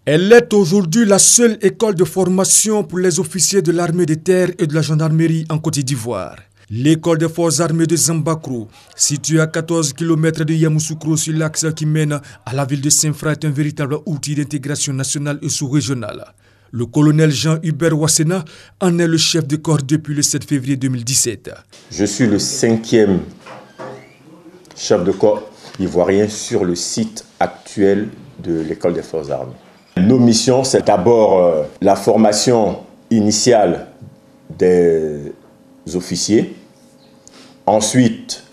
Elle est aujourd'hui la seule école de formation pour les officiers de l'armée de terre et de la gendarmerie en Côte d'Ivoire. L'école des forces armées de Zambakro, située à 14 km de Yamoussoukro sur l'axe qui mène à la ville de Saint-Fra, est un véritable outil d'intégration nationale et sous-régionale. Le colonel Jean-Hubert Wassena en est le chef de corps depuis le 7 février 2017. Je suis le 5e chef de corps ivoirien sur le site actuel de l'école des forces armées. Nos missions, c'est d'abord la formation initiale des officiers, ensuite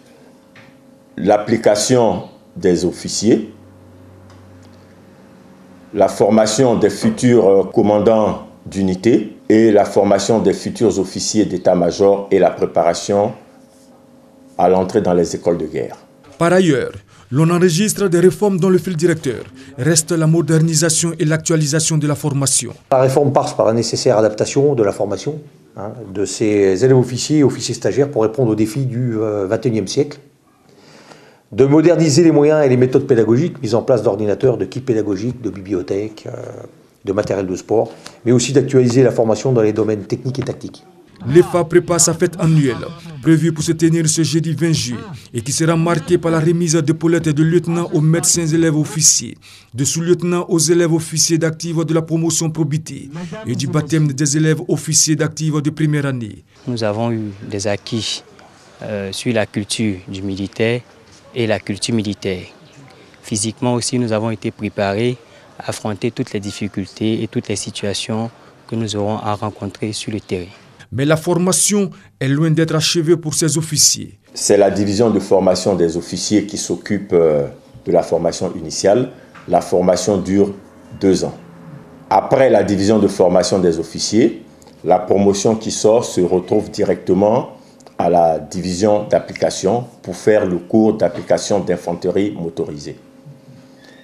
l'application des officiers, la formation des futurs commandants d'unité et la formation des futurs officiers d'état-major et la préparation à l'entrée dans les écoles de guerre. Par ailleurs, l'on enregistre des réformes dont le fil directeur reste la modernisation et l'actualisation de la formation. La réforme passe par la nécessaire adaptation de la formation de ces élèves officiers et officiers stagiaires pour répondre aux défis du XXIe siècle, de moderniser les moyens et les méthodes pédagogiques, mise en place d'ordinateurs, de kits pédagogiques, de bibliothèques, de matériel de sport, mais aussi d'actualiser la formation dans les domaines techniques et tactiques. L'EFA prépare sa fête annuelle, prévue pour se tenir ce jeudi 20 juillet, et qui sera marquée par la remise d'épaulettes de lieutenants aux médecins élèves officiers, de sous-lieutenants aux élèves officiers d'actifs de la promotion probité et du baptême des élèves officiers d'actifs de première année. Nous avons eu des acquis sur la culture du militaire et la culture militaire. Physiquement aussi, nous avons été préparés à affronter toutes les difficultés et toutes les situations que nous aurons à rencontrer sur le terrain. Mais la formation est loin d'être achevée pour ces officiers. C'est la division de formation des officiers qui s'occupe de la formation initiale. La formation dure 2 ans. Après la division de formation des officiers, la promotion qui sort se retrouve directement à la division d'application pour faire le cours d'application d'infanterie motorisée.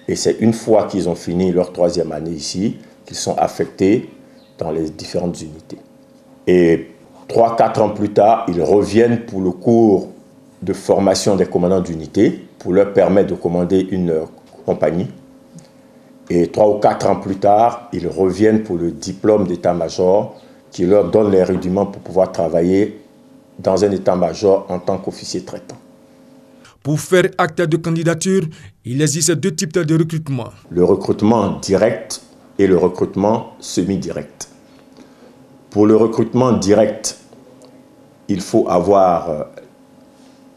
Et c'est une fois qu'ils ont fini leur 3e année ici qu'ils sont affectés dans les différentes unités. Et 3-4 ans plus tard, ils reviennent pour le cours de formation des commandants d'unité pour leur permettre de commander une compagnie. Et 3 ou 4 ans plus tard, ils reviennent pour le diplôme d'état-major qui leur donne les rudiments pour pouvoir travailler dans un état-major en tant qu'officier traitant. Pour faire acte de candidature, il existe 2 types de recrutement. Le recrutement direct et le recrutement semi-direct. Pour le recrutement direct, il faut avoir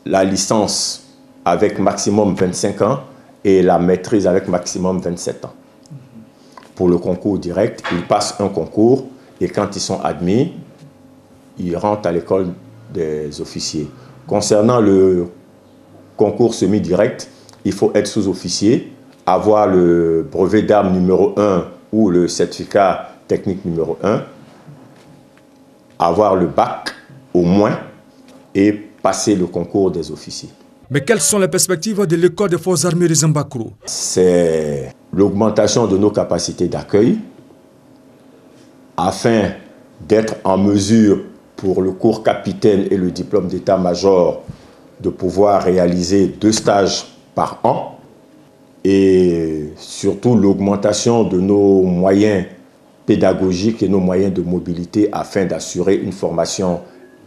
la licence avec maximum 25 ans et la maîtrise avec maximum 27 ans. Pour le concours direct, ils passent un concours et quand ils sont admis, ils rentrent à l'école des officiers. Concernant le concours semi-direct, il faut être sous-officier, avoir le brevet d'armes numéro 1 ou le certificat technique numéro 1, avoir le bac au moins et passer le concours des officiers. Mais quelles sont les perspectives de l'école des forces armées de Zambakro? C'est l'augmentation de nos capacités d'accueil afin d'être en mesure pour le cours capitaine et le diplôme d'état-major de pouvoir réaliser 2 stages par an et surtout l'augmentation de nos moyens pédagogiques et nos moyens de mobilité afin d'assurer une formation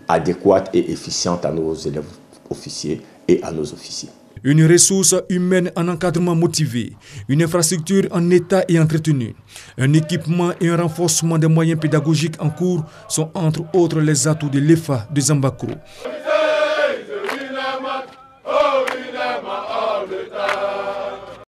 adéquate et efficiente à nos élèves officiers et à nos officiers. Une ressource humaine en encadrement motivé, une infrastructure en état et entretenue, un équipement et un renforcement des moyens pédagogiques en cours sont entre autres les atouts de l'EFA de Zambakro.